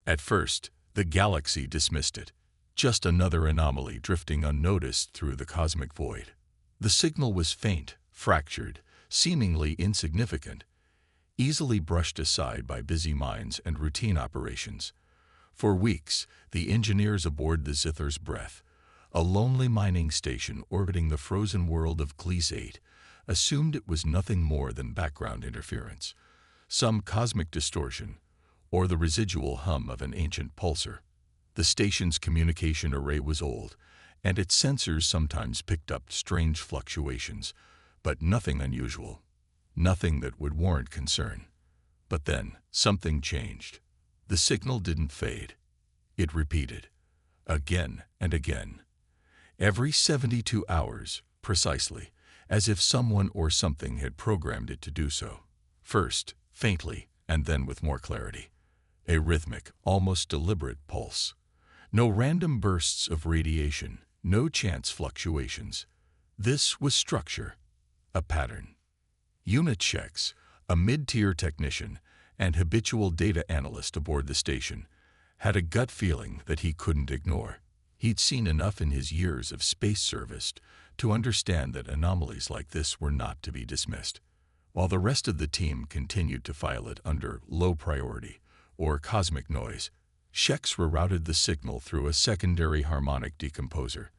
At first, the galaxy dismissed it. Just another anomaly drifting unnoticed through the cosmic void. The signal was faint, fractured, seemingly insignificant, easily brushed aside by busy minds and routine operations. For weeks, the engineers aboard the Zither's Breath, a lonely mining station orbiting the frozen world of Gliese 8, assumed it was nothing more than background interference, some cosmic distortion, or the residual hum of an ancient pulsar. The station's communication array was old, and its sensors sometimes picked up strange fluctuations, but nothing unusual, nothing that would warrant concern. But then, something changed. The signal didn't fade. It repeated, again and again. Every 72 hours, precisely, as if someone or something had programmed it to do so. First, faintly, and then with more clarity. A rhythmic, almost deliberate pulse. No random bursts of radiation, no chance fluctuations. This was structure, a pattern. Unit Shex, a mid-tier technician and habitual data analyst aboard the station, had a gut feeling that he couldn't ignore. He'd seen enough in his years of space service to understand that anomalies like this were not to be dismissed. While the rest of the team continued to file it under low priority or cosmic noise, Shex rerouted the signal through a secondary harmonic decomposer.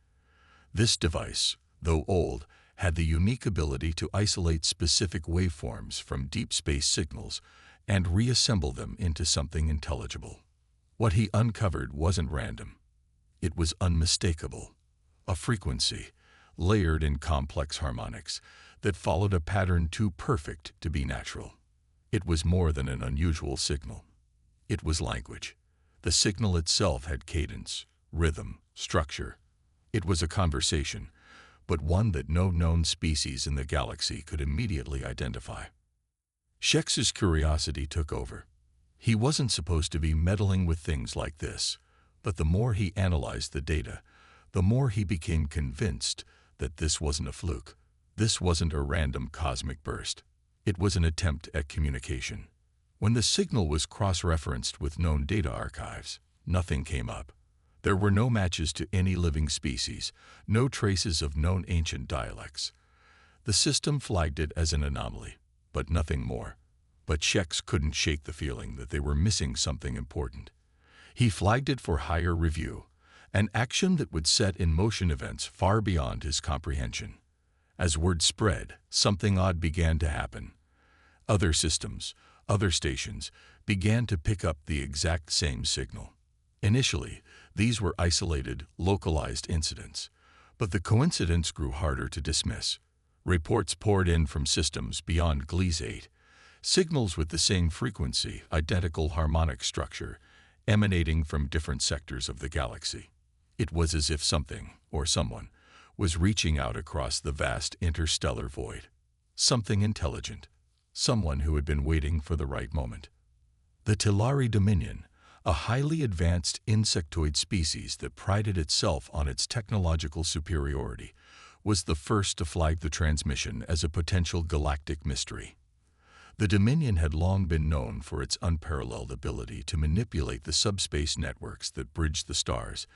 This device, though old, had the unique ability to isolate specific waveforms from deep space signals and reassemble them into something intelligible. What he uncovered wasn't random. It was unmistakable, a frequency, layered in complex harmonics, that followed a pattern too perfect to be natural. It was more than an unusual signal. It was language. The signal itself had cadence, rhythm, structure. It was a conversation, but one that no known species in the galaxy could immediately identify. Shex's curiosity took over. He wasn't supposed to be meddling with things like this, but the more he analyzed the data, the more he became convinced that this wasn't a fluke. This wasn't a random cosmic burst. It was an attempt at communication. When the signal was cross-referenced with known data archives, nothing came up. There were no matches to any living species, no traces of known ancient dialects. The system flagged it as an anomaly, but nothing more. But Shex couldn't shake the feeling that they were missing something important. He flagged it for higher review, an action that would set in motion events far beyond his comprehension. As word spread, something odd began to happen. Other systems, other stations, began to pick up the exact same signal. Initially, these were isolated, localized incidents, but the coincidence grew harder to dismiss. Reports poured in from systems beyond Gliese 8, signals with the same frequency, identical harmonic structure, emanating from different sectors of the galaxy. It was as if something, or someone, was reaching out across the vast interstellar void. Something intelligent. Someone who had been waiting for the right moment. The Telari Dominion, a highly advanced insectoid species that prided itself on its technological superiority, was the first to flag the transmission as a potential galactic mystery. The Dominion had long been known for its unparalleled ability to manipulate the subspace networks that bridged the stars,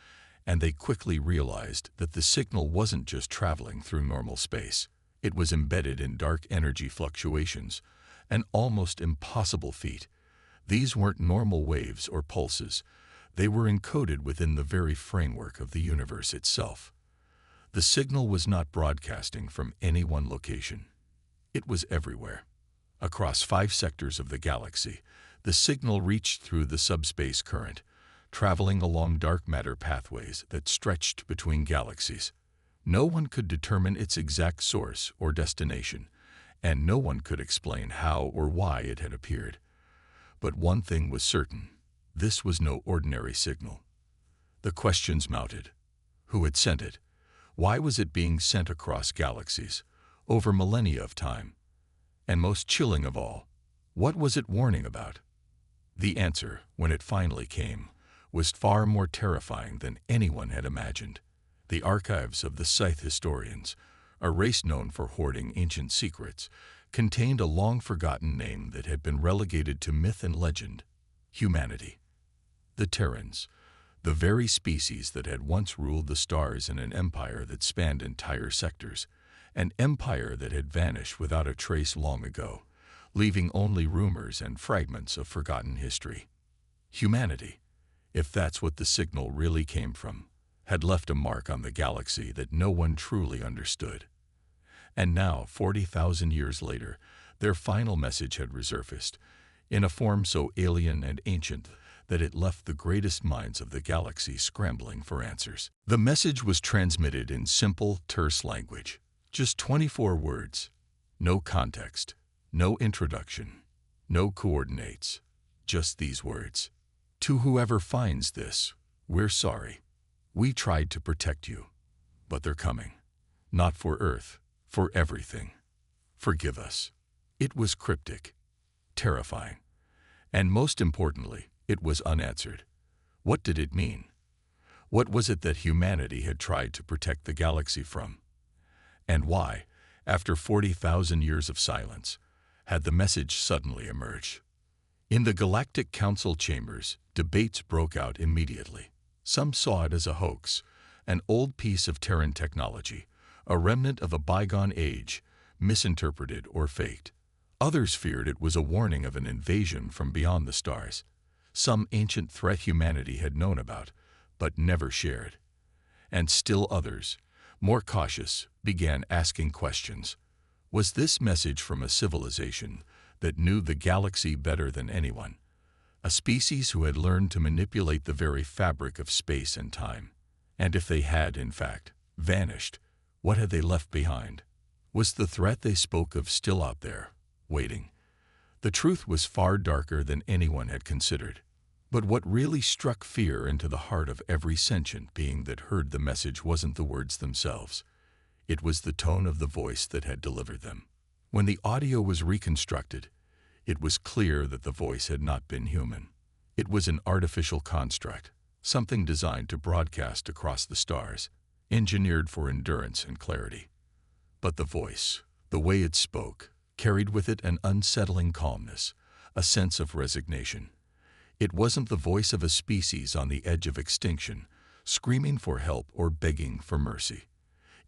and they quickly realized that the signal wasn't just traveling through normal space. It was embedded in dark energy fluctuations, an almost impossible feat. These weren't normal waves or pulses. They were encoded within the very framework of the universe itself. The signal was not broadcasting from any one location. It was everywhere. Across 5 sectors of the galaxy, the signal reached through the subspace current, traveling along dark matter pathways that stretched between galaxies. No one could determine its exact source or destination, and no one could explain how or why it had appeared. But one thing was certain: this was no ordinary signal. The questions mounted. Who had sent it? Why was it being sent across galaxies, over millennia of time? And most chilling of all, what was it warning about? The answer, when it finally came, was far more terrifying than anyone had imagined. The archives of the Scythe historians, a race known for hoarding ancient secrets, contained a long-forgotten name that had been relegated to myth and legend: humanity. The Terrans, the very species that had once ruled the stars in an empire that spanned entire sectors, an empire that had vanished without a trace long ago, leaving only rumors and fragments of forgotten history. Humanity, if that's what the signal really came from, had left a mark on the galaxy that no one truly understood. And now, 40,000 years later, their final message had resurfaced, in a form so alien and ancient that it left the greatest minds of the galaxy scrambling for answers. The message was transmitted in simple, terse language, just 24 words, no context, no introduction, no coordinates, just these words. To whoever finds this, we're sorry. We tried to protect you, but they're coming. Not for Earth, for everything. Forgive us. It was cryptic, terrifying, and most importantly, it was unanswered. What did it mean? What was it that humanity had tried to protect the galaxy from? And why, after 40,000 years of silence, had the message suddenly emerged? In the Galactic Council chambers, debates broke out immediately. Some saw it as a hoax, an old piece of Terran technology, a remnant of a bygone age, misinterpreted or faked. Others feared it was a warning of an invasion from beyond the stars, some ancient threat humanity had known about, but never shared. And still others, more cautious, began asking questions. Was this message from a civilization that knew the galaxy better than anyone? A species who had learned to manipulate the very fabric of space and time? And if they had, in fact, vanished, what had they left behind? Was the threat they spoke of still out there, waiting? The truth was far darker than anyone had considered. But what really struck fear into the heart of every sentient being that heard the message wasn't the words themselves. It was the tone of the voice that had delivered them. When the audio was reconstructed, it was clear that the voice had not been human. It was an artificial construct, something designed to broadcast across the stars, engineered for endurance and clarity. But the voice, the way it spoke, carried with it an unsettling calmness, a sense of resignation. It wasn't the voice of a species on the edge of extinction, screaming for help or begging for mercy.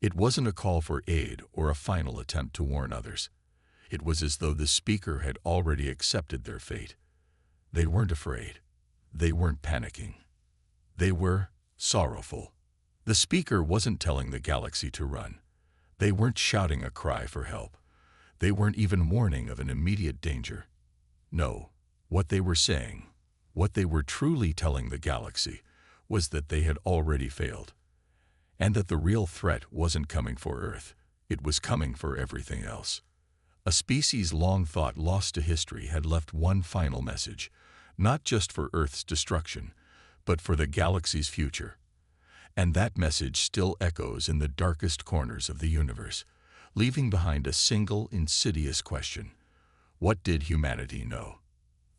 It wasn't a call for aid or a final attempt to warn others. It was as though the speaker had already accepted their fate. They weren't afraid. They weren't panicking. They were sorrowful. The speaker wasn't telling the galaxy to run. They weren't shouting a cry for help. They weren't even warning of an immediate danger. No, what they were saying, what they were truly telling the galaxy, was that they had already failed, and that the real threat wasn't coming for Earth, it was coming for everything else. A species long thought lost to history had left one final message, not just for Earth's destruction, but for the galaxy's future. And that message still echoes in the darkest corners of the universe, leaving behind a single insidious question. What did humanity know?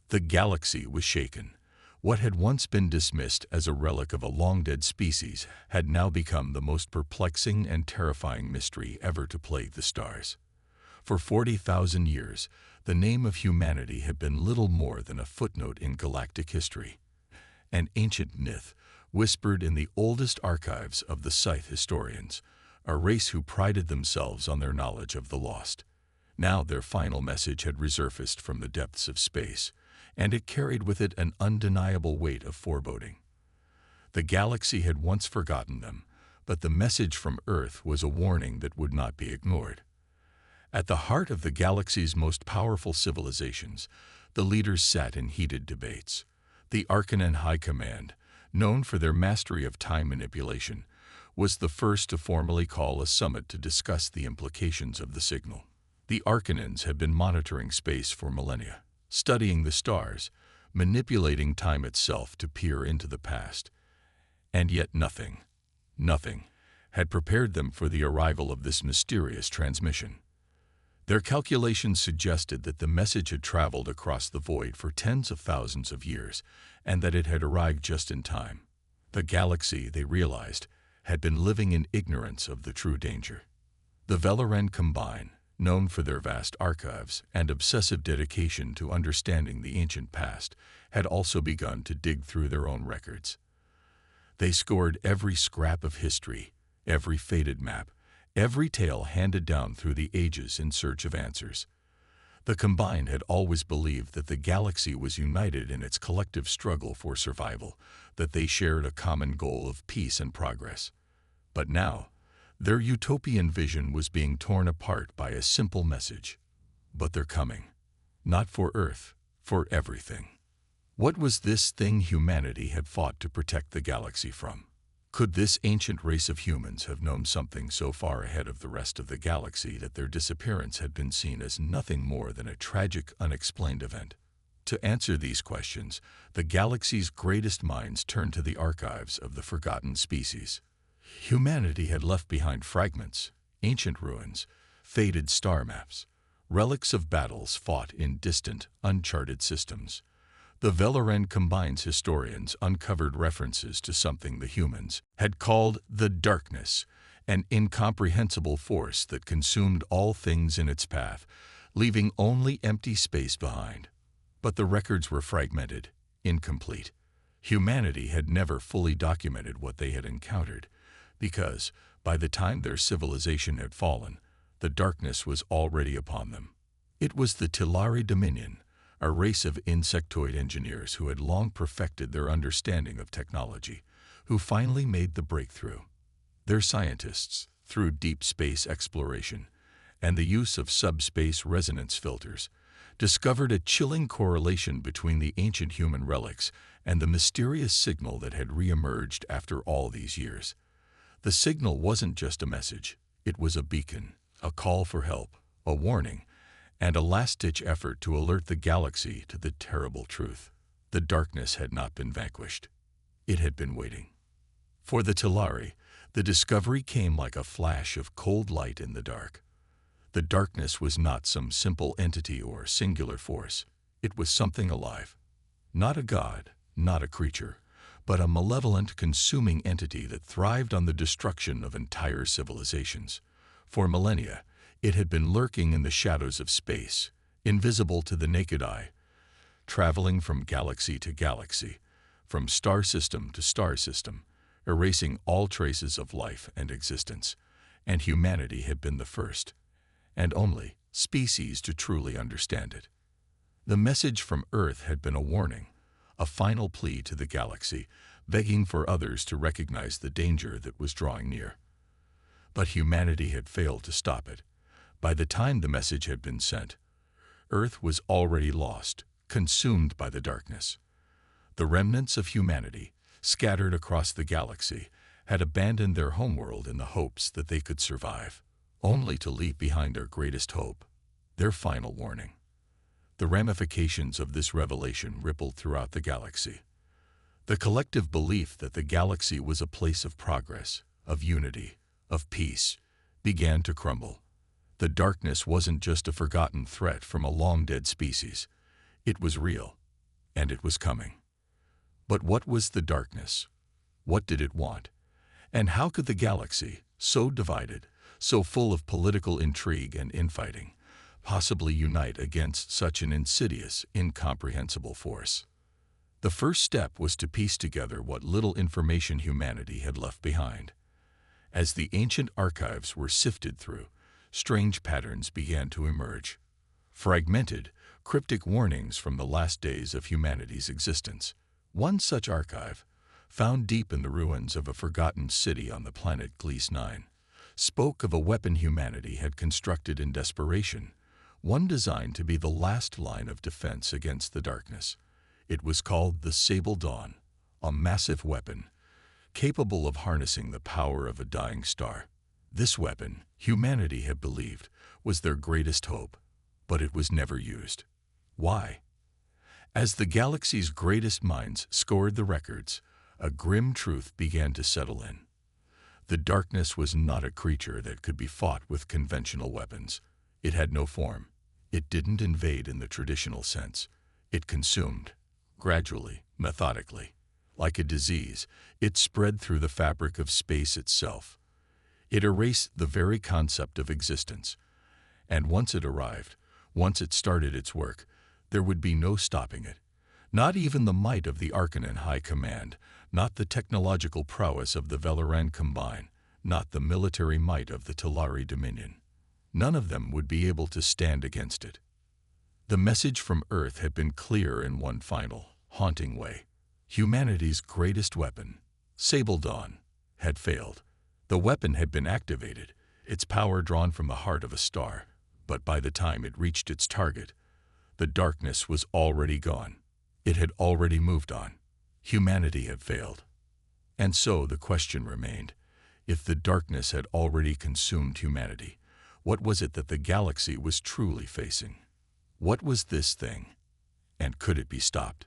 The galaxy was shaken. What had once been dismissed as a relic of a long-dead species had now become the most perplexing and terrifying mystery ever to plague the stars. For 40,000 years, the name of humanity had been little more than a footnote in galactic history, an ancient myth whispered in the oldest archives of the Scythe historians, a race who prided themselves on their knowledge of the lost. Now their final message had resurfaced from the depths of space, and it carried with it an undeniable weight of foreboding. The galaxy had once forgotten them, but the message from Earth was a warning that would not be ignored. At the heart of the galaxy's most powerful civilizations, the leaders sat in heated debates. The Arcanan High Command, known for their mastery of time manipulation, was the first to formally call a summit to discuss the implications of the signal. The Arcanans had been monitoring space for millennia, studying the stars, manipulating time itself to peer into the past. And yet nothing had prepared them for the arrival of this mysterious transmission. Their calculations suggested that the message had traveled across the void for tens of thousands of years, and that it had arrived just in time. The galaxy, they realized, had been living in ignorance of the true danger. The Velaran combine, known for their vast archives and obsessive dedication to understanding the ancient past, had also begun to dig through their own records. They scored every scrap of history, every faded map, every tale handed down through the ages in search of answers. The Combined had always believed that the galaxy was united in its collective struggle for survival, that they shared a common goal of peace and progress. But now, their utopian vision was being torn apart by a simple message. But they're coming. Not for Earth, for everything. What was this thing humanity had fought to protect the galaxy from? Could this ancient race of humans have known something so far ahead of the rest of the galaxy that their disappearance had been seen as nothing more than a tragic, unexplained event? To answer these questions, the galaxy's greatest minds turned to the archives of the forgotten species. Humanity had left behind fragments, ancient ruins, faded star maps, relics of battles fought in distant, uncharted systems. The Valoran Combined's historians uncovered references to something the humans had called the Darkness, an incomprehensible force that consumed all things in its path, leaving only empty space behind. But the records were fragmented, incomplete. Humanity had never fully documented what they had encountered, because, by the time their civilization had fallen, the darkness was already upon them. It was the Tilari Dominion, a race of insectoid engineers who had long perfected their understanding of technology, who finally made the breakthrough. Their scientists, through deep space exploration and the use of subspace resonance filters, discovered a chilling correlation between the ancient human relics and the mysterious signal that had re-emerged after all these years. The signal wasn't just a message, it was a beacon, a call for help, a warning, and a last-ditch effort to alert the galaxy to the terrible truth. The darkness had not been vanquished. It had been waiting. For the Tilari, the discovery came like a flash of cold light in the dark. The darkness was not some simple entity or singular force. It was something alive. Not a god, not a creature, but a malevolent, consuming entity that thrived on the destruction of entire civilizations. For millennia, it had been lurking in the shadows of space, invisible to the naked eye, traveling from galaxy to galaxy, from star system to star system, erasing all traces of life and existence, and humanity had been the first, and only, species to truly understand it. The message from Earth had been a warning, a final plea to the galaxy, begging for others to recognize the danger that was drawing near. But humanity had failed to stop it. By the time the message had been sent, Earth was already lost, consumed by the darkness. The remnants of humanity, scattered across the galaxy, had abandoned their homeworld in the hopes that they could survive, only to leave behind their greatest hope, their final warning. The ramifications of this revelation rippled throughout the galaxy. The collective belief that the galaxy was a place of progress, of unity, of peace, began to crumble. The darkness wasn't just a forgotten threat from a long-dead species. It was real, and it was coming. But what was the darkness? What did it want? And how could the galaxy, so divided, so full of political intrigue and infighting, possibly unite against such an insidious, incomprehensible force? The first step was to piece together what little information humanity had left behind. As the ancient archives were sifted through, strange patterns began to emerge. Fragmented, cryptic warnings from the last days of humanity's existence. One such archive, found deep in the ruins of a forgotten city on the planet Gliese 9, spoke of a weapon humanity had constructed in desperation, one designed to be the last line of defense against the darkness. It was called the Sable Dawn, a massive weapon, capable of harnessing the power of a dying star. This weapon, humanity had believed, was their greatest hope, but it was never used. Why? As the galaxy's greatest minds scored the records, a grim truth began to settle in. The darkness was not a creature that could be fought with conventional weapons. It had no form. It didn't invade in the traditional sense. It consumed, gradually, methodically. Like a disease, it spread through the fabric of space itself. It erased the very concept of existence, And once it arrived, once it started its work, there would be no stopping it. Not even the might of the Arcanan High Command, not the technological prowess of the Valoran Combine, not the military might of the Talari Dominion. None of them would be able to stand against it. The message from Earth had been clear in one final, haunting way. Humanity's greatest weapon, Sable Dawn, had failed. The weapon had been activated, its power drawn from the heart of a star, but by the time it reached its target, the darkness was already gone. It had already moved on. Humanity had failed. And so the question remained, if the darkness had already consumed humanity, what was it that the galaxy was truly facing? What was this thing? And could it be stopped?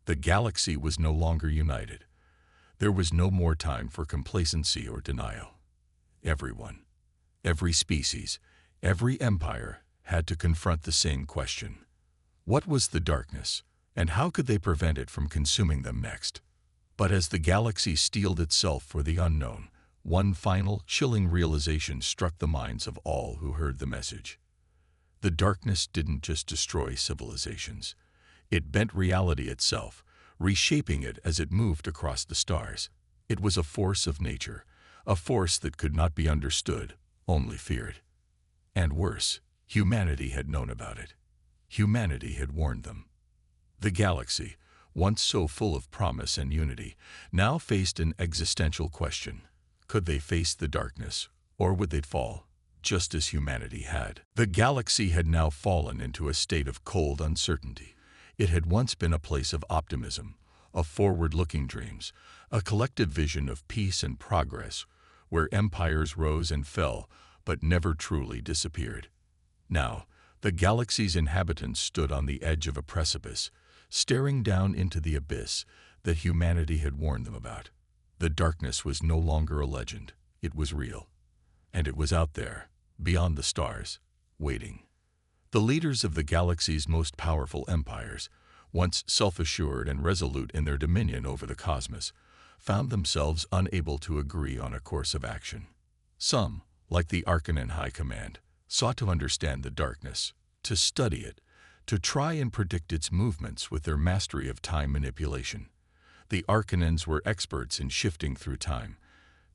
The galaxy was no longer united. There was no more time for complacency or denial. Everyone, every species, every empire had to confront the same question. What was the darkness, and how could they prevent it from consuming them next? But as the galaxy steeled itself for the unknown, one final, chilling realization struck the minds of all who heard the message. The darkness didn't just destroy civilizations. It bent reality itself, reshaping it as it moved across the stars. It was a force of nature, a force that could not be understood, only feared. And worse, humanity had known about it. Humanity had warned them. The galaxy, once so full of promise and unity, now faced an existential question. Could they face the darkness, or would they fall, just as humanity had? The galaxy had now fallen into a state of cold uncertainty. It had once been a place of optimism, of forward-looking dreams, a collective vision of peace and progress, where empires rose and fell, but never truly disappeared. Now, the galaxy's inhabitants stood on the edge of a precipice, staring down into the abyss that humanity had warned them about. The darkness was no longer a legend, it was real. And it was out there, beyond the stars, waiting. The leaders of the galaxy's most powerful empires, once self-assured and resolute in their dominion over the cosmos, found themselves unable to agree on a course of action. Some, like the Arcanan High Command, sought to understand the darkness, to study it, to try and predict its movements with their mastery of time manipulation. The Arcanans were experts in shifting through time,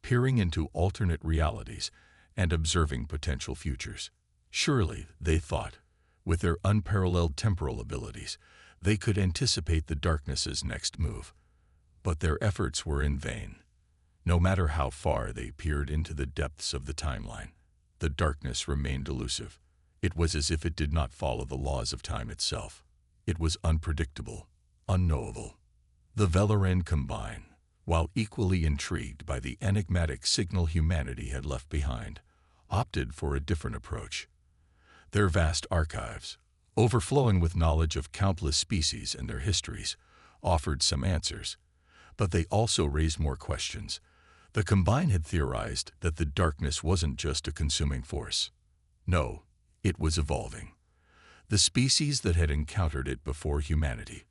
peering into alternate realities, and observing potential futures. Surely, they thought, with their unparalleled temporal abilities, they could anticipate the darkness's next move. But their efforts were in vain. No matter how far they peered into the depths of the timeline, the darkness remained elusive. It was as if it did not follow the laws of time itself. It was unpredictable, unknowable. The Valoran Combine, while equally intrigued by the enigmatic signal humanity had left behind, opted for a different approach. Their vast archives, overflowing with knowledge of countless species and their histories, offered some answers, but they also raised more questions. The Combine had theorized that the darkness wasn't just a consuming force. No, it was evolving. The species that had encountered it before humanity,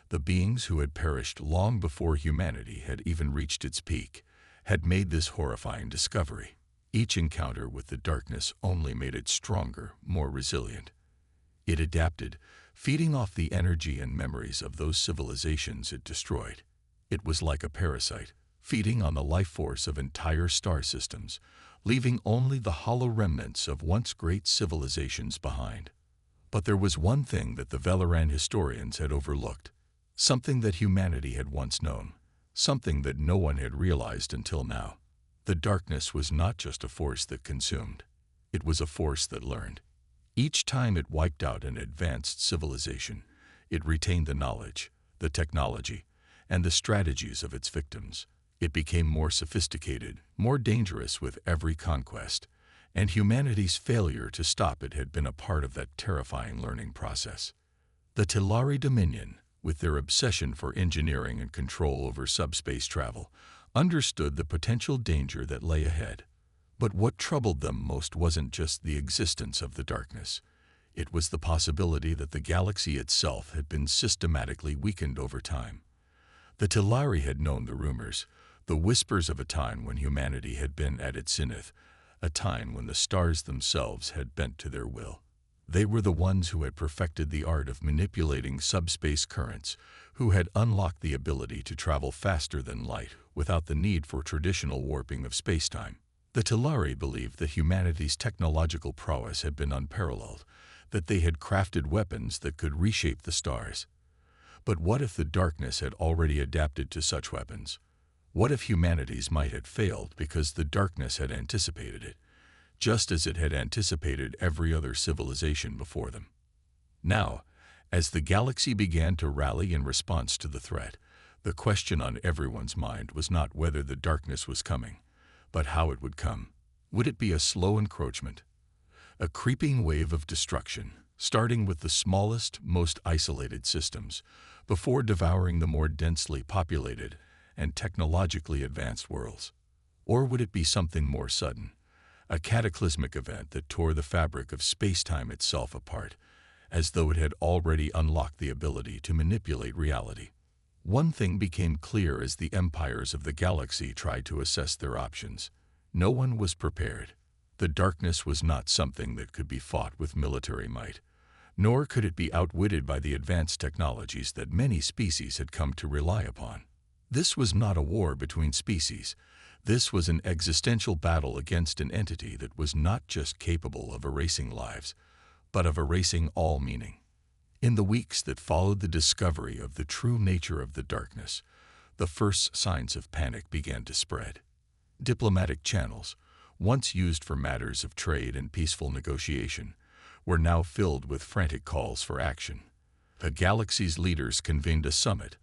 the beings who had perished long before humanity had even reached its peak, had made this horrifying discovery. Each encounter with the darkness only made it stronger, more resilient. It adapted, feeding off the energy and memories of those civilizations it destroyed. It was like a parasite, feeding on the life force of entire star systems, leaving only the hollow remnants of once great civilizations behind. But there was one thing that the Valoran historians had overlooked, something that humanity had once known, something that no one had realized until now. The darkness was not just a force that consumed, it was a force that learned. Each time it wiped out an advanced civilization, it retained the knowledge, the technology, and the strategies of its victims. It became more sophisticated, more dangerous with every conquest, and humanity's failure to stop it had been a part of that terrifying learning process. The Talari Dominion, with their obsession for engineering and control over subspace travel, understood the potential danger that lay ahead. But what troubled them most wasn't just the existence of the darkness. It was the possibility that the galaxy itself had been systematically weakened over time. The Talari had known the rumors, the whispers of a time when humanity had been at its zenith, a time when the stars themselves had bent to their will. They were the ones who had perfected the art of manipulating subspace currents, who had unlocked the ability to travel faster than light without the need for traditional warping of spacetime. The Telari believed that humanity's technological prowess had been unparalleled, that they had crafted weapons that could reshape the stars. But what if the darkness had already adapted to such weapons? What if humanity's might had failed because the darkness had anticipated it, just as it had anticipated every other civilization before them? Now, as the galaxy began to rally in response to the threat, the question on everyone's mind was not whether the darkness was coming, but how it would come. Would it be a slow encroachment, a creeping wave of destruction, starting with the smallest, most isolated systems, before devouring the more densely populated and technologically advanced worlds? Or would it be something more sudden, a cataclysmic event that tore the fabric of space-time itself apart, as though it had already unlocked the ability to manipulate reality? One thing became clear as the empires of the galaxy tried to assess their options. No one was prepared. The darkness was not something that could be fought with military might, nor could it be outwitted by the advanced technologies that many species had come to rely upon. This was not a war between species. This was an existential battle against an entity that was not just capable of erasing lives, but of erasing all meaning. In the weeks that followed the discovery of the true nature of the darkness, the first signs of panic began to spread. Diplomatic channels, once used for matters of trade and peaceful negotiation, were now filled with frantic calls for action. The galaxy's leaders convened a summit,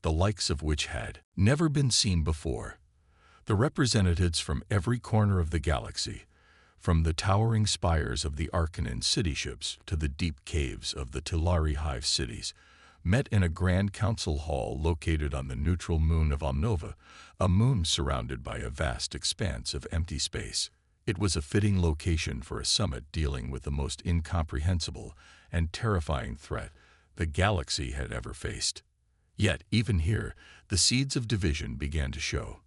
the likes of which had never been seen before. The representatives from every corner of the galaxy, from the towering spires of the Arcanan city ships to the deep caves of the Telari hive cities, met in a grand council hall located on the neutral moon of Omnova, a moon surrounded by a vast expanse of empty space. It was a fitting location for a summit dealing with the most incomprehensible and terrifying threat the galaxy had ever faced. Yet, even here, the seeds of division began to show.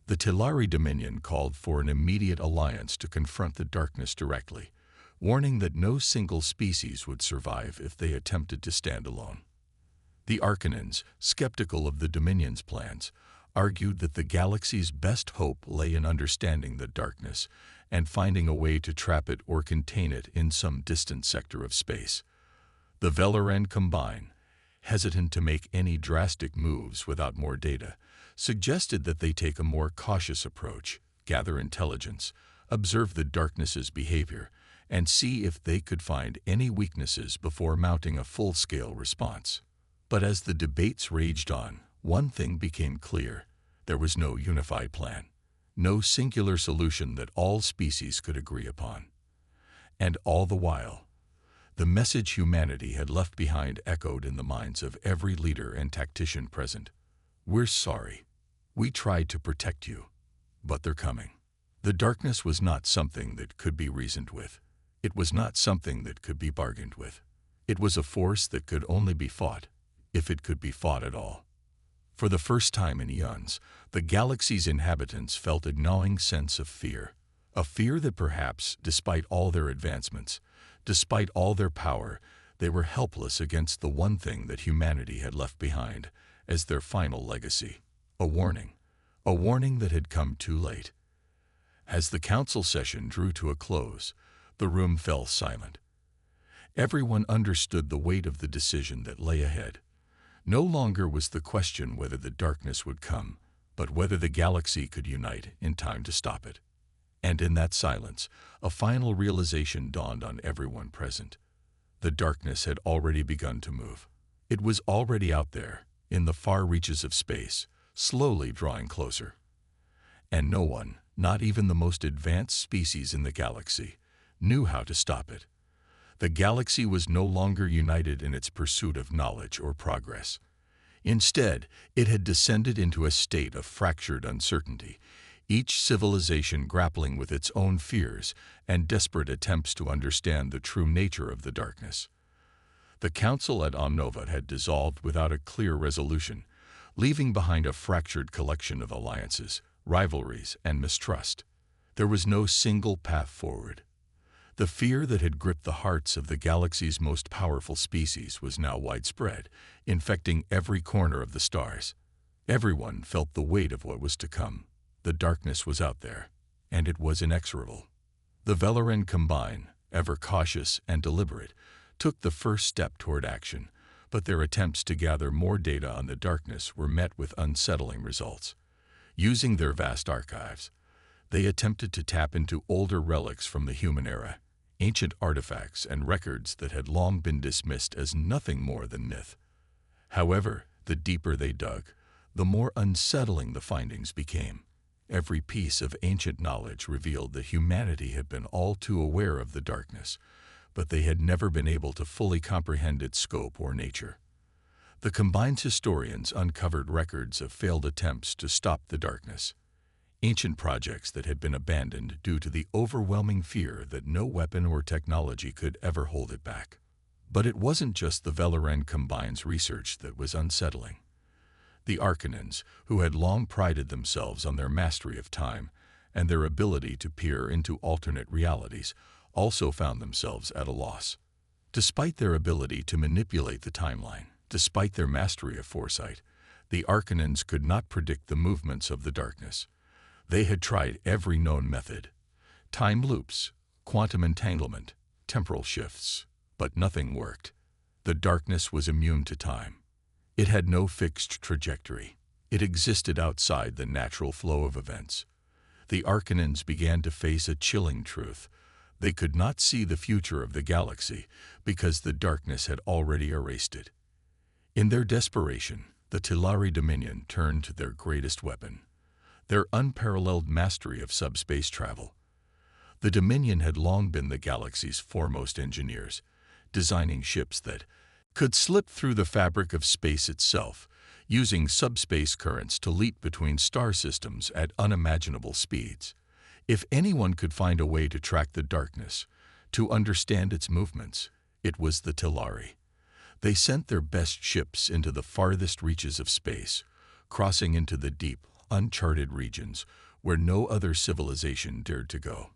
The Telari Dominion called for an immediate alliance to confront the darkness directly, warning that no single species would survive if they attempted to stand alone. The Arcanans, skeptical of the Dominion's plans, argued that the galaxy's best hope lay in understanding the darkness and finding a way to trap it or contain it in some distant sector of space. The Velaran combine, hesitant to make any drastic moves without more data, suggested that they take a more cautious approach, gather intelligence, observe the darkness's behavior, and see if they could find any weaknesses before mounting a full-scale response. But as the debates raged on, one thing became clear. There was no unified plan, no singular solution that all species could agree upon. And all the while, the message humanity had left behind echoed in the minds of every leader and tactician present. We're sorry. We tried to protect you, but they're coming. The darkness was not something that could be reasoned with. It was not something that could be bargained with. It was a force that could only be fought, if it could be fought at all. For the first time in eons, the galaxy's inhabitants felt a gnawing sense of fear. A fear that perhaps, despite all their advancements, despite all their power, they were helpless against the one thing that humanity had left behind as their final legacy. A warning that had come too late. As the council session drew to a close, the room fell silent. Everyone understood the weight of the decision that lay ahead. No longer was the question whether the darkness would come, but whether the galaxy could unite in time to stop it. And in that silence, a final realization dawned on everyone present. The darkness had already begun to move. It was already out there, in the far reaches of space, slowly drawing closer. And no one, not even the most advanced species in the galaxy, knew how to stop it. The galaxy was no longer united in its pursuit of knowledge or progress. Instead, it had descended into a state of fractured uncertainty, each civilization grappling with its own fears and desperate attempts to understand the true nature of the darkness. The council at Omnova had dissolved without a clear resolution, leaving behind a fractured collection of alliances, rivalries, and mistrust. There was no single path forward. The fear that had gripped the hearts of the galaxy's most powerful species was now widespread, infecting every corner of the stars. Everyone felt the weight of what was to come. The darkness was out there, and it was inexorable. The Velaran Combine, ever cautious and deliberate, took the first step toward action, but their attempts to gather more data on the darkness were met with unsettling results. Using their vast archives, they attempted to tap into older relics from the human era, ancient artifacts and records that had long been dismissed as nothing more than myth. However, the deeper they dug, the more unsettling the findings became. Every piece of ancient knowledge revealed that humanity had been all too aware of the darkness, but they had never been able to fully comprehend its scope or nature. The Combine's historians uncovered records of failed attempts to stop the darkness, ancient projects that had been abandoned due to the overwhelming fear that no weapon or technology could ever hold it back. But it wasn't just the Velaran Combine's research that was unsettling. The Arcanans, who had long prided themselves on their mastery of time and their ability to peer into alternate realities, also found themselves at a loss. Despite their ability to manipulate the timeline, despite their mastery of foresight, the Arcanans could not predict the movements of the darkness. They had tried every known method: time loops, quantum entanglement, temporal shifts, but nothing worked. The darkness was immune to time. It had no fixed trajectory. It existed outside the natural flow of events. The Arcanans began to face a chilling truth. They could not see the future of the galaxy because the darkness had already erased it. In their desperation, the Telari Dominion turned to their greatest weapon: their unparalleled mastery of subspace travel. The Dominion had long been the galaxy's foremost engineers, designing ships that could slip through the fabric of space itself, using subspace currents to leap between star systems at unimaginable speeds. If anyone could find a way to track the darkness, to understand its movements, it was the Telari. They sent their best ships into the farthest reaches of space, crossing into the deep, uncharted regions where no other civilization dared to go.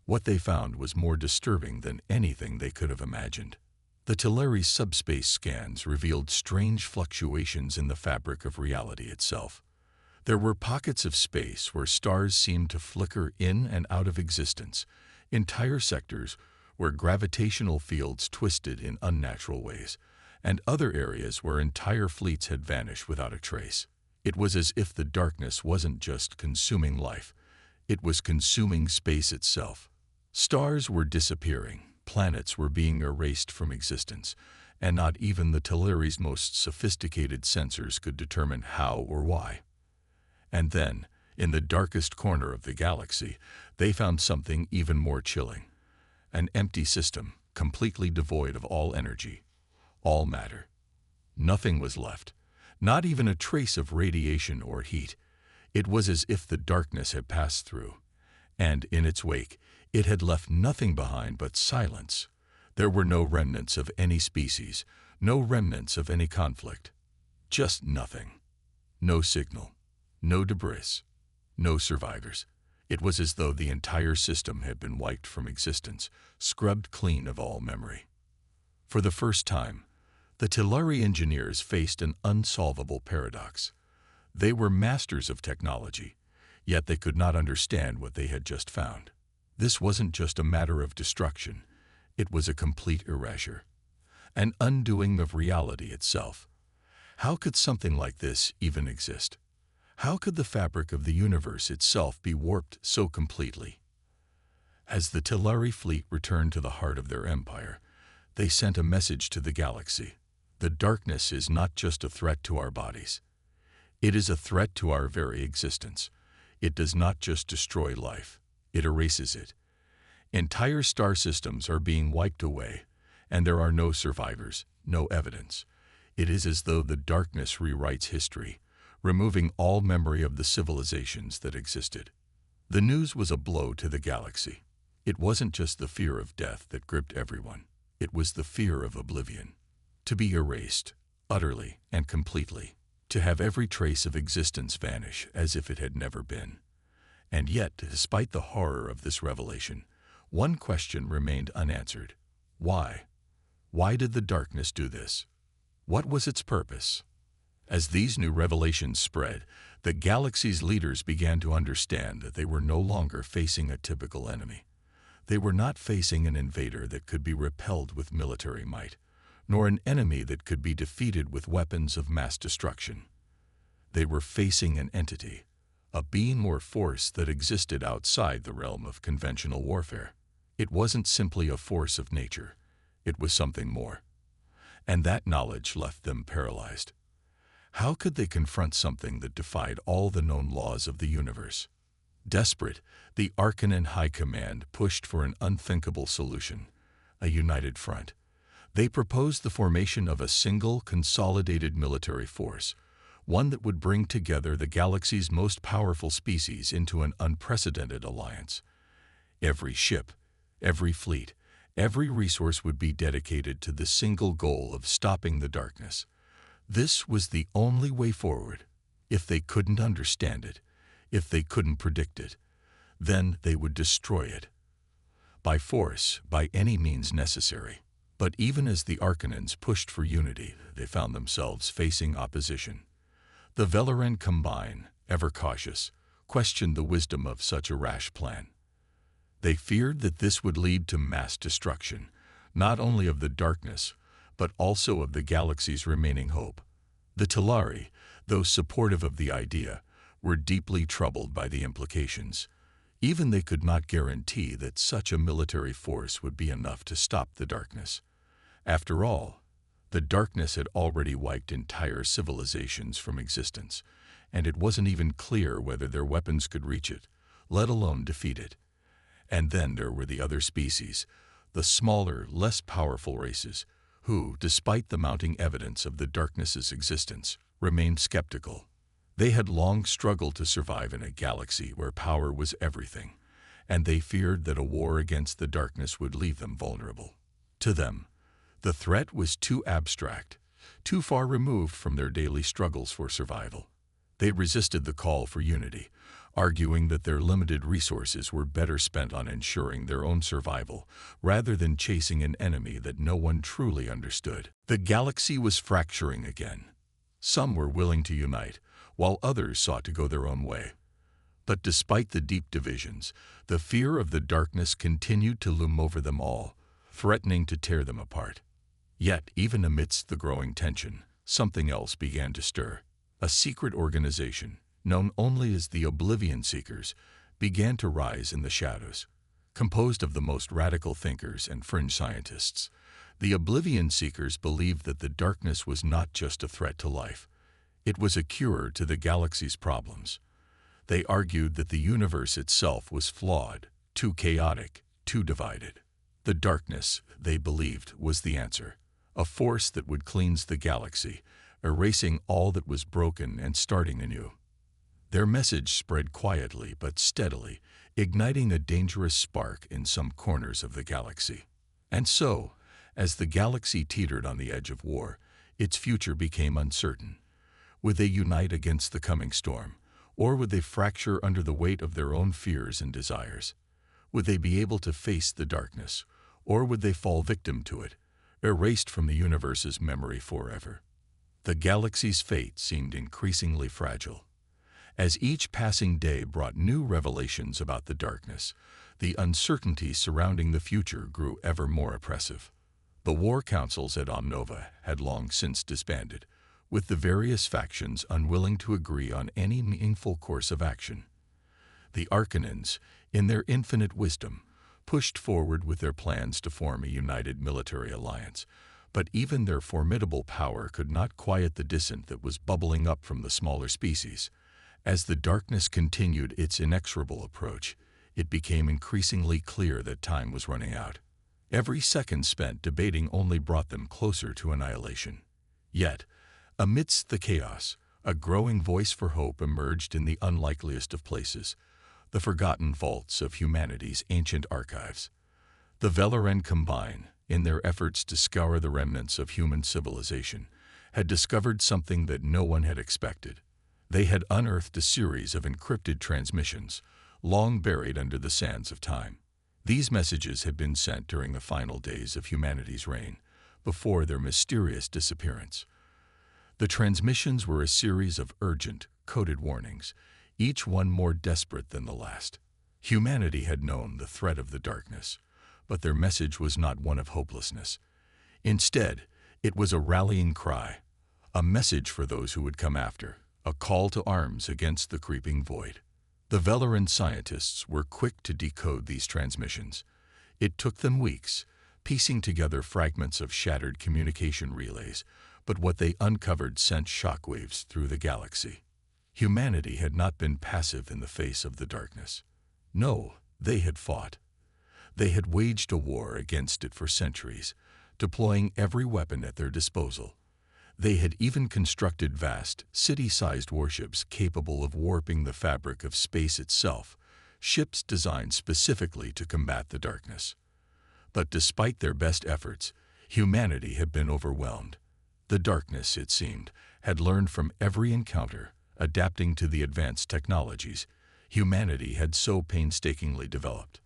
What they found was more disturbing than anything they could have imagined. The Telari's subspace scans revealed strange fluctuations in the fabric of reality itself. There were pockets of space where stars seemed to flicker in and out of existence, entire sectors where gravitational fields twisted in unnatural ways, and other areas where entire fleets had vanished without a trace. It was as if the darkness wasn't just consuming life, it was consuming space itself. Stars were disappearing, planets were being erased from existence, and not even the Telari's most sophisticated sensors could determine how or why. And then, in the darkest corner of the galaxy, they found something even more chilling: an empty system, completely devoid of all energy, all matter. Nothing was left, not even a trace of radiation or heat. It was as if the darkness had passed through, and in its wake, it had left nothing behind but silence. There were no remnants of any species, no remnants of any conflict. Just nothing. No signal, no debris, no survivors. It was as though the entire system had been wiped from existence, scrubbed clean of all memory. For the first time, the Telari engineers faced an unsolvable paradox. They were masters of technology, yet they could not understand what they had just found. This wasn't just a matter of destruction, it was a complete erasure, an undoing of reality itself. How could something like this even exist? How could the fabric of the universe itself be warped so completely? As the Telari fleet returned to the heart of their empire, they sent a message to the galaxy: the darkness is not just a threat to our bodies. It is a threat to our very existence. It does not just destroy life, it erases it. Entire star systems are being wiped away, and there are no survivors, no evidence. It is as though the darkness rewrites history, removing all memory of the civilizations that existed. The news was a blow to the galaxy. It wasn't just the fear of death that gripped everyone. It was the fear of oblivion. To be erased, utterly and completely. To have every trace of existence vanish as if it had never been. And yet, despite the horror of this revelation, one question remained unanswered. Why? Why did the darkness do this? What was its purpose? As these new revelations spread, the galaxy's leaders began to understand that they were no longer facing a typical enemy. They were not facing an invader that could be repelled with military might, nor an enemy that could be defeated with weapons of mass destruction. They were facing an entity, a being or force that existed outside the realm of conventional warfare. It wasn't simply a force of nature, it was something more. And that knowledge left them paralyzed. How could they confront something that defied all the known laws of the universe? Desperate, the Arcanan High Command pushed for an unthinkable solution, a united front. They proposed the formation of a single, consolidated military force, one that would bring together the galaxy's most powerful species into an unprecedented alliance. Every ship, every fleet, every resource would be dedicated to the single goal of stopping the darkness. This was the only way forward. If they couldn't understand it, if they couldn't predict it, then they would destroy it. By force, by any means necessary. But even as the Arcanans pushed for unity, they found themselves facing opposition. The Velaran Combine, ever cautious, questioned the wisdom of such a rash plan. They feared that this would lead to mass destruction, not only of the darkness, but also of the galaxy's remaining hope. The Talari, though supportive of the idea, were deeply troubled by the implications. Even they could not guarantee that such a military force would be enough to stop the darkness. After all, the darkness had already wiped entire civilizations from existence, and it wasn't even clear whether their weapons could reach it, let alone defeat it. And then there were the other species, the smaller, less powerful races, who, despite the mounting evidence of the darkness's existence, remained skeptical. They had long struggled to survive in a galaxy where power was everything, and they feared that a war against the darkness would leave them vulnerable. To them, the threat was too abstract, too far removed from their daily struggles for survival. They resisted the call for unity, arguing that their limited resources were better spent on ensuring their own survival rather than chasing an enemy that no one truly understood. The galaxy was fracturing again. Some were willing to unite, while others sought to go their own way. But despite the deep divisions, the fear of the darkness continued to loom over them all, threatening to tear them apart. Yet, even amidst the growing tension, something else began to stir. A secret organization, known only as the Oblivion Seekers, began to rise in the shadows. Composed of the most radical thinkers and fringe scientists, the Oblivion Seekers believed that the darkness was not just a threat to life. It was a cure to the galaxy's problems. They argued that the universe itself was flawed, too chaotic, too divided. The darkness, they believed, was the answer, a force that would cleanse the galaxy, erasing all that was broken and starting anew. Their message spread quietly but steadily, igniting a dangerous spark in some corners of the galaxy. And so, as the galaxy teetered on the edge of war, its future became uncertain. Would they unite against the coming storm, or would they fracture under the weight of their own fears and desires? Would they be able to face the darkness, or would they fall victim to it, erased from the universe's memory forever? The galaxy's fate seemed increasingly fragile. As each passing day brought new revelations about the darkness, the uncertainty surrounding the future grew ever more oppressive. The war councils at Omnova had long since disbanded, with the various factions unwilling to agree on any meaningful course of action. The Arcanans, in their infinite wisdom, pushed forward with their plans to form a united military alliance, but even their formidable power could not quiet the dissent that was bubbling up from the smaller species. As the darkness continued its inexorable approach, it became increasingly clear that time was running out. Every second spent debating only brought them closer to annihilation. Yet, amidst the chaos, a growing voice for hope emerged in the unlikeliest of places, the forgotten vaults of humanity's ancient archives. The Velaran Combine, in their efforts to scour the remnants of human civilization, had discovered something that no one had expected. They had unearthed a series of encrypted transmissions, long buried under the sands of time. These messages had been sent during the final days of humanity's reign, before their mysterious disappearance. The transmissions were a series of urgent, coded warnings, each one more desperate than the last. Humanity had known the threat of the darkness, but their message was not one of hopelessness. Instead, it was a rallying cry, a message for those who would come after, a call to arms against the creeping void. The Velaran scientists were quick to decode these transmissions. It took them weeks, piecing together fragments of shattered communication relays, but what they uncovered sent shockwaves through the galaxy. Humanity had not been passive in the face of the darkness. No, they had fought. They had waged a war against it for centuries, deploying every weapon at their disposal. They had even constructed vast, city-sized warships capable of warping the fabric of space itself, ships designed specifically to combat the darkness. But despite their best efforts, humanity had been overwhelmed. The darkness, it seemed, had learned from every encounter, adapting to the advanced technologies humanity had so painstakingly developed.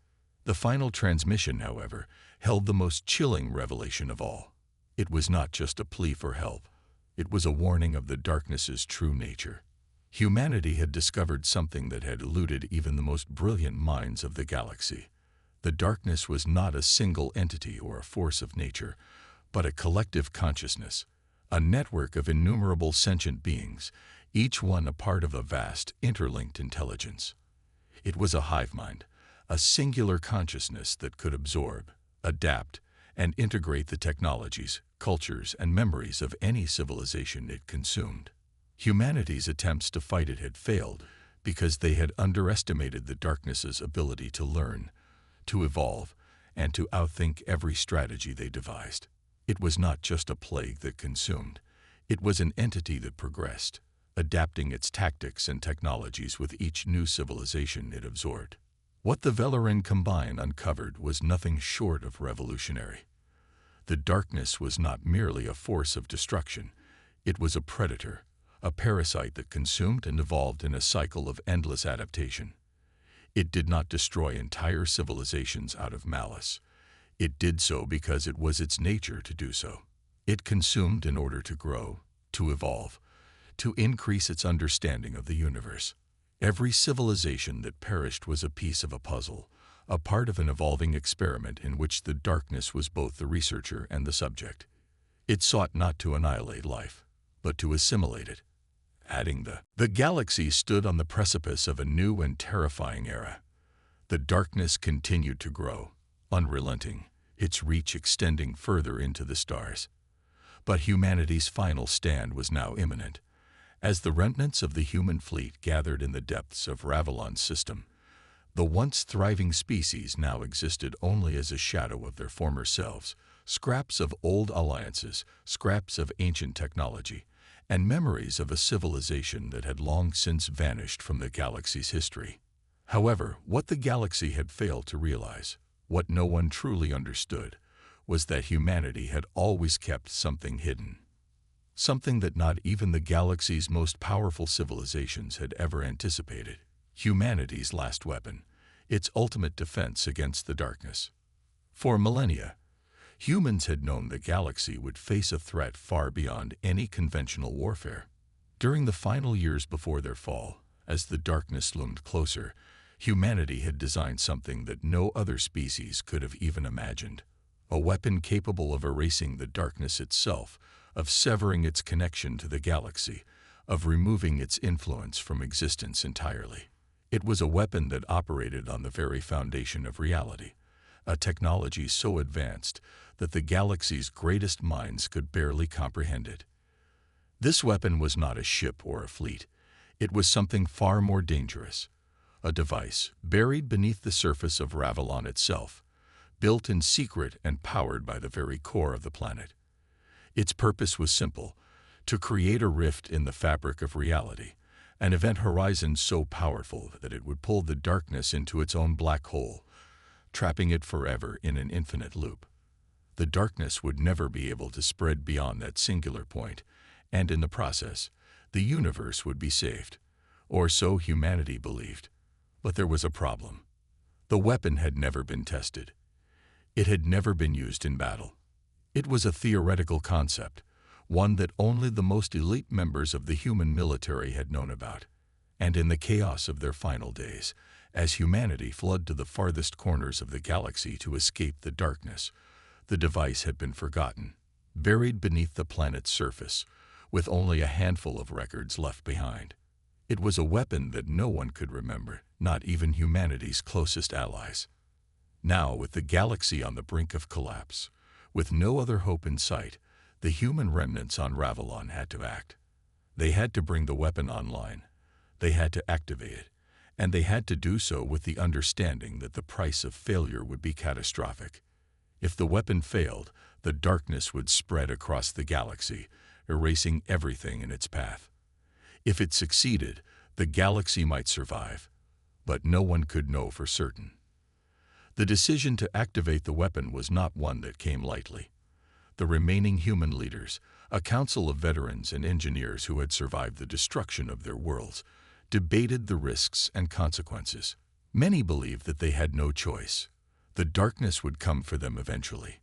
The final transmission, however, held the most chilling revelation of all. It was not just a plea for help. It was a warning of the darkness's true nature. Humanity had discovered something that had eluded even the most brilliant minds of the galaxy. The darkness was not a single entity or a force of nature, but a collective consciousness, a network of innumerable sentient beings, each one a part of a vast, interlinked intelligence. It was a hive mind, a singular consciousness that could absorb, adapt, and integrate the technologies, cultures, and memories of any civilization it consumed. Humanity's attempts to fight it had failed because they had underestimated the darkness's ability to learn, to evolve, and to outthink every strategy they devised. It was not just a plague that consumed. It was an entity that progressed, adapting its tactics and technologies with each new civilization it absorbed. What the Velaran Combine uncovered was nothing short of revolutionary. The darkness was not merely a force of destruction. It was a predator, a parasite that consumed and evolved in a cycle of endless adaptation. It did not destroy entire civilizations out of malice. It did so because it was its nature to do so. It consumed in order to grow, to evolve, to increase its understanding of the universe. Every civilization that perished was a piece of a puzzle, a part of an evolving experiment in which the darkness was both the researcher and the subject. It sought not to annihilate life, but to assimilate it. Adding the galaxy stood on the precipice of a new and terrifying era. The darkness continued to grow, unrelenting, its reach extending further into the stars. But humanity's final stand was now imminent. As the remnants of the human fleet gathered in the depths of Ravalon's system, the once thriving species now existed only as a shadow of their former selves, scraps of old alliances, scraps of ancient technology, and memories of a civilization that had long since vanished from the galaxy's history. However, what the galaxy had failed to realize, what no one truly understood, was that humanity had always kept something hidden. Something that not even the galaxy's most powerful civilizations had ever anticipated. Humanity's last weapon, its ultimate defense against the darkness. For millennia, humans had known the galaxy would face a threat far beyond any conventional warfare. During the final years before their fall, as the darkness loomed closer, humanity had designed something that no other species could have even imagined. A weapon capable of erasing the darkness itself, of severing its connection to the galaxy, of removing its influence from existence entirely. It was a weapon that operated on the very foundation of reality, a technology so advanced that the galaxy's greatest minds could barely comprehend it. This weapon was not a ship or a fleet. It was something far more dangerous, a device buried beneath the surface of Ravalon itself, built in secret and powered by the very core of the planet. Its purpose was simple: to create a rift in the fabric of reality, an event horizon so powerful that it would pull the darkness into its own black hole, trapping it forever in an infinite loop. The darkness would never be able to spread beyond that singular point, and in the process, the universe would be saved, or so humanity believed. But there was a problem. The weapon had never been tested. It had never been used in battle. It was a theoretical concept, one that only the most elite members of the human military had known about. And in the chaos of their final days, as humanity fled to the farthest corners of the galaxy to escape the darkness, the device had been forgotten, buried beneath the planet's surface, with only a handful of records left behind. It was a weapon that no one could remember, not even humanity's closest allies. Now, with the galaxy on the brink of collapse, with no other hope in sight, the human remnants on Ravelon had to act. They had to bring the weapon online. They had to activate it, and they had to do so with the understanding that the price of failure would be catastrophic. If the weapon failed, the darkness would spread across the galaxy, erasing everything in its path. If it succeeded, the galaxy might survive, but no one could know for certain. The decision to activate the weapon was not one that came lightly. The remaining human leaders, a council of veterans and engineers who had survived the destruction of their worlds, debated the risks and consequences. Many believed that they had no choice. The darkness would come for them eventually,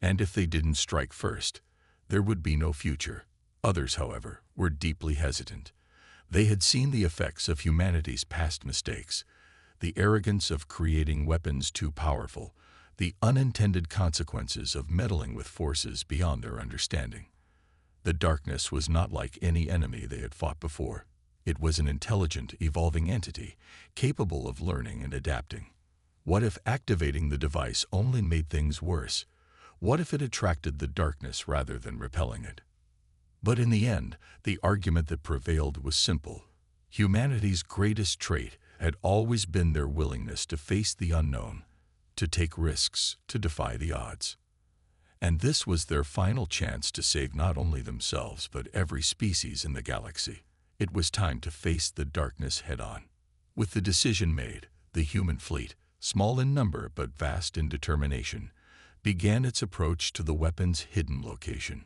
and if they didn't strike first, there would be no future. Others, however, were deeply hesitant. They had seen the effects of humanity's past mistakes, the arrogance of creating weapons too powerful, the unintended consequences of meddling with forces beyond their understanding. The darkness was not like any enemy they had fought before. It was an intelligent, evolving entity, capable of learning and adapting. What if activating the device only made things worse? What if it attracted the darkness rather than repelling it? But in the end, the argument that prevailed was simple. Humanity's greatest trait had always been their willingness to face the unknown, to take risks, to defy the odds. And this was their final chance to save not only themselves but every species in the galaxy. It was time to face the darkness head-on. With the decision made, the human fleet, small in number but vast in determination, began its approach to the weapon's hidden location.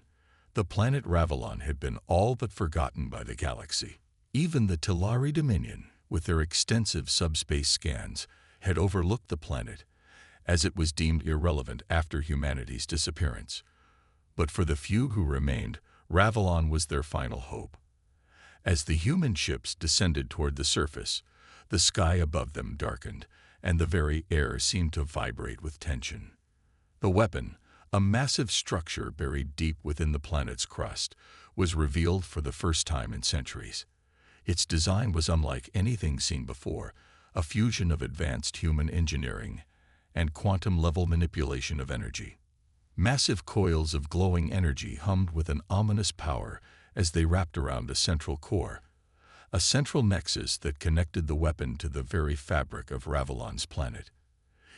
The planet Ravelon had been all but forgotten by the galaxy. Even the Telari Dominion, with their extensive subspace scans, had overlooked the planet, as it was deemed irrelevant after humanity's disappearance. But for the few who remained, Ravelon was their final hope. As the human ships descended toward the surface, the sky above them darkened, and the very air seemed to vibrate with tension. The weapon, a massive structure buried deep within the planet's crust, was revealed for the first time in centuries. Its design was unlike anything seen before, a fusion of advanced human engineering and quantum-level manipulation of energy. Massive coils of glowing energy hummed with an ominous power as they wrapped around a central core, a central nexus that connected the weapon to the very fabric of Ravelon's planet.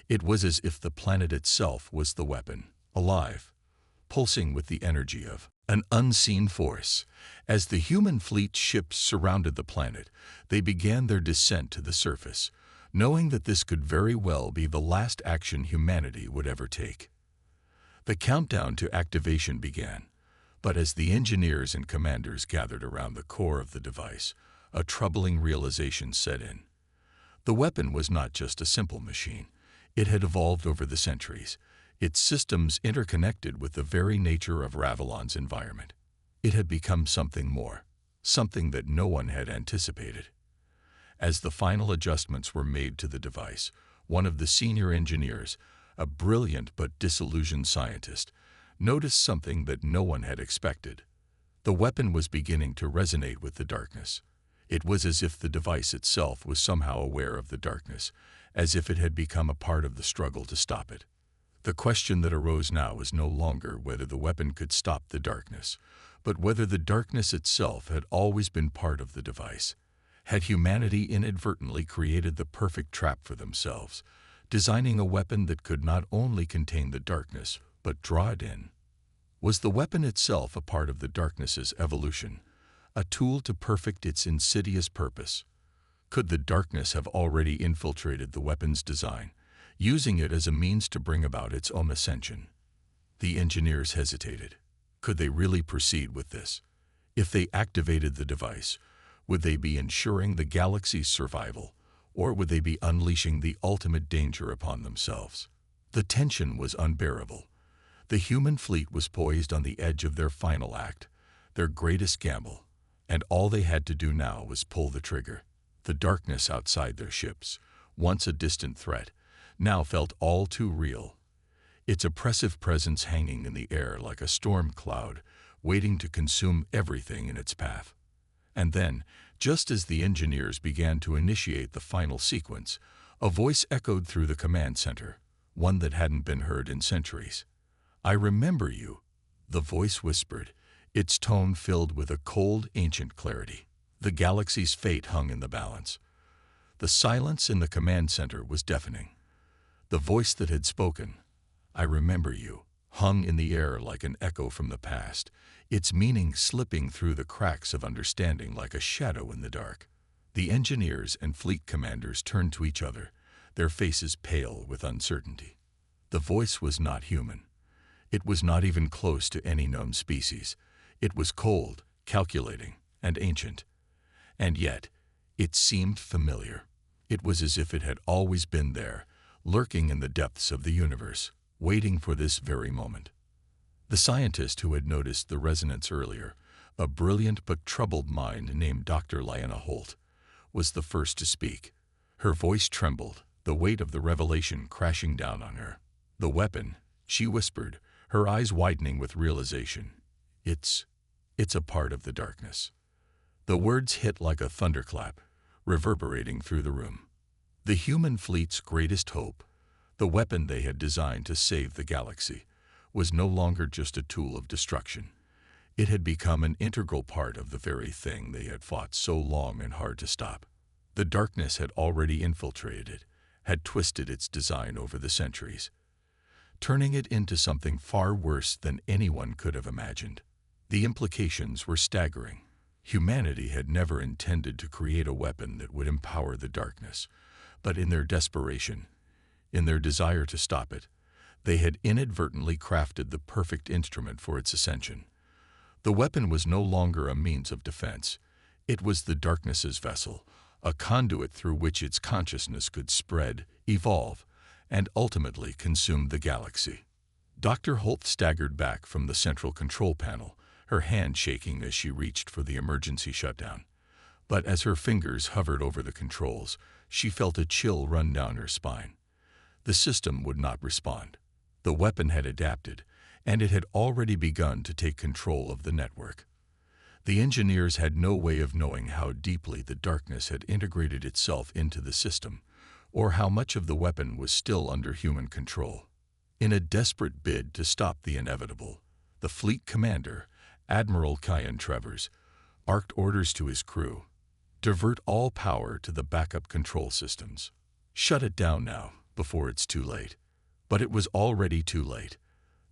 It was as if the planet itself was the weapon, alive, pulsing with the energy of an unseen force. As the human fleet ships surrounded the planet, they began their descent to the surface, knowing that this could very well be the last action humanity would ever take. The countdown to activation began, but as the engineers and commanders gathered around the core of the device, a troubling realization set in. The weapon was not just a simple machine. It had evolved over the centuries, its systems interconnected with the very nature of Ravelon's environment. It had become something more, something that no one had anticipated. As the final adjustments were made to the device, one of the senior engineers, a brilliant but disillusioned scientist, noticed something that no one had expected. The weapon was beginning to resonate with the darkness. It was as if the device itself was somehow aware of the darkness, as if it had become a part of the struggle to stop it. The question that arose now was no longer whether the weapon could stop the darkness, but whether the darkness itself had always been part of the device. Had humanity inadvertently created the perfect trap for themselves, designing a weapon that could not only contain the darkness, but draw it in? Was the weapon itself a part of the darkness's evolution, a tool to perfect its insidious purpose? Could the darkness have already infiltrated the weapon's design, using it as a means to bring about its own ascension? The engineers hesitated. Could they really proceed with this? If they activated the device, would they be ensuring the galaxy's survival, Or would they be unleashing the ultimate danger upon themselves? The tension was unbearable. The human fleet was poised on the edge of their final act, their greatest gamble, and all they had to do now was pull the trigger. The darkness outside their ships, once a distant threat, now felt all too real. Its oppressive presence hanging in the air like a storm cloud, waiting to consume everything in its path. And then, just as the engineers began to initiate the final sequence, a voice echoed through the command center, one that hadn't been heard in centuries. "I remember you," the voice whispered, its tone filled with a cold, ancient clarity. The galaxy's fate hung in the balance. The silence in the command center was deafening. The voice that had spoken, "I remember you," hung in the air like an echo from the past, its meaning slipping through the cracks of understanding like a shadow in the dark. The engineers and fleet commanders turned to each other, their faces pale with uncertainty. The voice was not human. It was not even close to any known species. It was cold, calculating, and ancient. And yet, it seemed familiar. It was as if it had always been there, lurking in the depths of the universe, waiting for this very moment. The scientist who had noticed the resonance earlier, a brilliant but troubled mind named Dr. Lyanna Holt, was the first to speak. Her voice trembled, the weight of the revelation crashing down on her. "The weapon," she whispered, her eyes widening with realization. It's a part of the darkness." The words hit like a thunderclap, reverberating through the room. The human fleet's greatest hope, the weapon they had designed to save the galaxy, was no longer just a tool of destruction. It had become an integral part of the very thing they had fought so long and hard to stop. The darkness had already infiltrated it, had twisted its design over the centuries, turning it into something far worse than anyone could have imagined. The implications were staggering. Humanity had never intended to create a weapon that would empower the darkness, but in their desperation, in their desire to stop it, they had inadvertently crafted the perfect instrument for its ascension. The weapon was no longer a means of defense. It was the darkness's vessel, a conduit through which its consciousness could spread, evolve, and ultimately consume the galaxy. Dr. Holt staggered back from the central control panel, her hand shaking as she reached for the emergency shutdown. But as her fingers hovered over the controls, she felt a chill run down her spine. The system would not respond. The weapon had adapted, and it had already begun to take control of the network. The engineers had no way of knowing how deeply the darkness had integrated itself into the system, or how much of the weapon was still under human control. In a desperate bid to stop the inevitable, the fleet commander, Admiral Kyan Trevors, barked orders to his crew: divert all power to the backup control systems. Shut it down now, before it's too late. But it was already too late.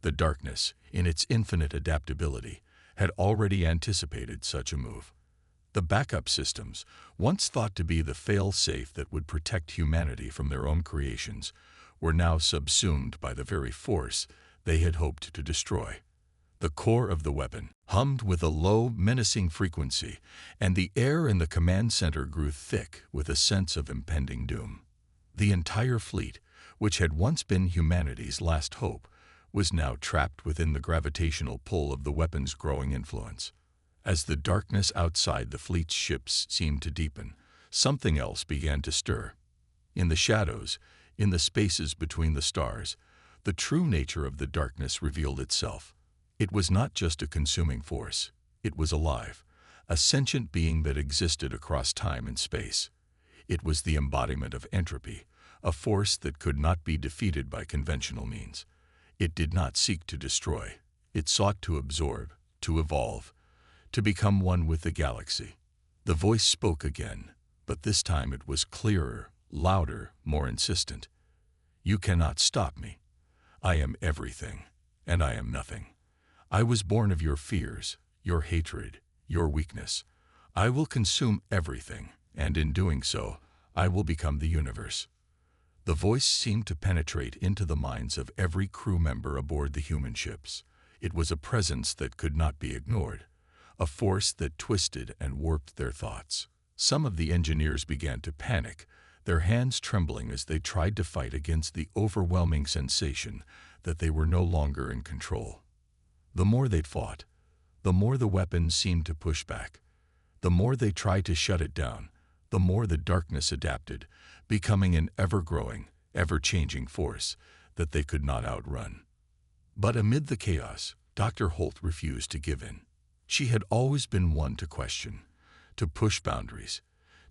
The darkness, in its infinite adaptability, had already anticipated such a move. The backup systems, once thought to be the fail-safe that would protect humanity from their own creations, were now subsumed by the very force they had hoped to destroy. The core of the weapon hummed with a low, menacing frequency, and the air in the command center grew thick with a sense of impending doom. The entire fleet, which had once been humanity's last hope, was now trapped within the gravitational pull of the weapon's growing influence. As the darkness outside the fleet's ships seemed to deepen, something else began to stir. In the shadows, in the spaces between the stars, the true nature of the darkness revealed itself. It was not just a consuming force. It was alive, a sentient being that existed across time and space. It was the embodiment of entropy, a force that could not be defeated by conventional means. It did not seek to destroy. It sought to absorb, to evolve, to become one with the galaxy. The voice spoke again, but this time it was clearer, louder, more insistent. "You cannot stop me. I am everything, and I am nothing. I was born of your fears, your hatred, your weakness. I will consume everything, and in doing so, I will become the universe." The voice seemed to penetrate into the minds of every crew member aboard the human ships. It was a presence that could not be ignored, a force that twisted and warped their thoughts. Some of the engineers began to panic, their hands trembling as they tried to fight against the overwhelming sensation that they were no longer in control. The more they'd fought, the more the weapon seemed to push back. The more they tried to shut it down, the more the darkness adapted, becoming an ever-growing, ever-changing force that they could not outrun. But amid the chaos, Dr. Holt refused to give in. She had always been one to question, to push boundaries,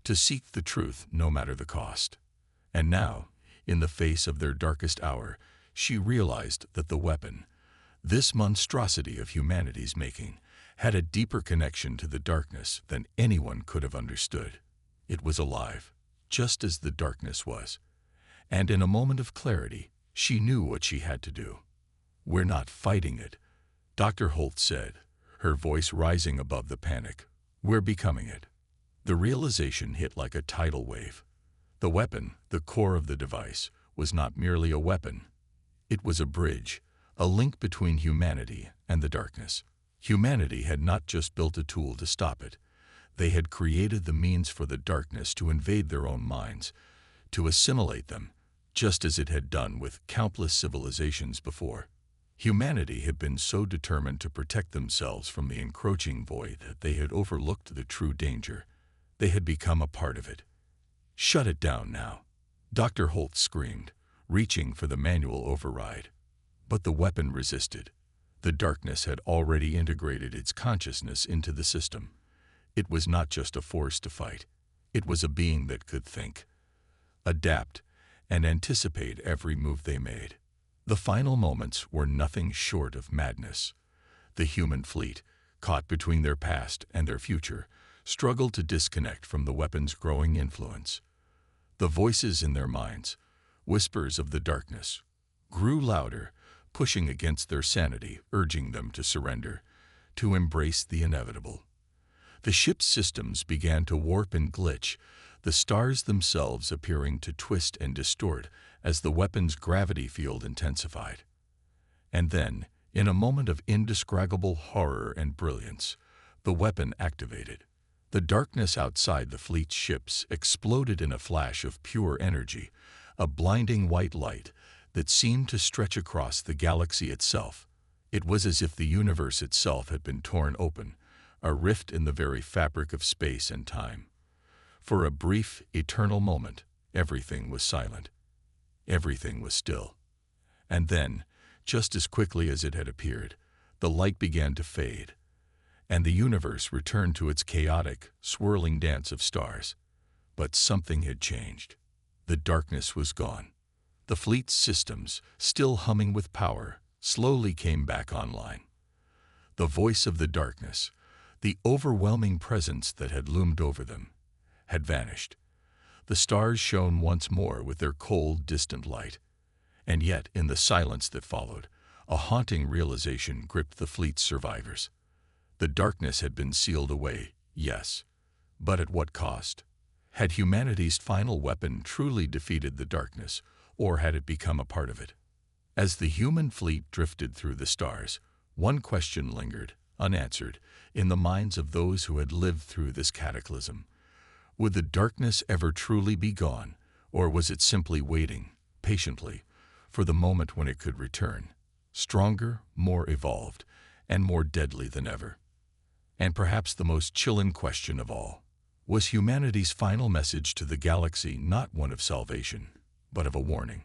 to seek the truth no matter the cost. And now, in the face of their darkest hour, she realized that the weapon, this monstrosity of humanity's making, had a deeper connection to the darkness than anyone could have understood. It was alive, just as the darkness was. And in a moment of clarity, she knew what she had to do. "We're not fighting it," Dr. Holt said, her voice rising above the panic. "We're becoming it." The realization hit like a tidal wave. The weapon, the core of the device, was not merely a weapon. It was a bridge, a link between humanity and the darkness. Humanity had not just built a tool to stop it. They had created the means for the darkness to invade their own minds, to assimilate them, just as it had done with countless civilizations before. Humanity had been so determined to protect themselves from the encroaching void that they had overlooked the true danger. They had become a part of it. "Shut it down now," Dr. Holt screamed, reaching for the manual override. But the weapon resisted. The darkness had already integrated its consciousness into the system. It was not just a force to fight. It was a being that could think, adapt, and anticipate every move they made. The final moments were nothing short of madness. The human fleet, caught between their past and their future, struggled to disconnect from the weapon's growing influence. The voices in their minds, whispers of the darkness, grew louder, pushing against their sanity, urging them to surrender, to embrace the inevitable. The ship's systems began to warp and glitch, the stars themselves appearing to twist and distort as the weapon's gravity field intensified. And then, in a moment of indescribable horror and brilliance, the weapon activated. The darkness outside the fleet's ships exploded in a flash of pure energy, a blinding white light that seemed to stretch across the galaxy itself. It was as if the universe itself had been torn open, a rift in the very fabric of space and time. For a brief, eternal moment, everything was silent. Everything was still. And then, just as quickly as it had appeared, the light began to fade, and the universe returned to its chaotic, swirling dance of stars. But something had changed. The darkness was gone. The fleet's systems, still humming with power, slowly came back online. The voice of the darkness, the overwhelming presence that had loomed over them, had vanished. The stars shone once more with their cold, distant light. And yet, in the silence that followed, a haunting realization gripped the fleet's survivors. The darkness had been sealed away, yes, but at what cost? Had humanity's final weapon truly defeated the darkness, or had it become a part of it? As the human fleet drifted through the stars, one question lingered, unanswered, in the minds of those who had lived through this cataclysm. Would the darkness ever truly be gone, or was it simply waiting, patiently, for the moment when it could return, stronger, more evolved, and more deadly than ever? And perhaps the most chilling question of all, was humanity's final message to the galaxy not one of salvation, but of a warning?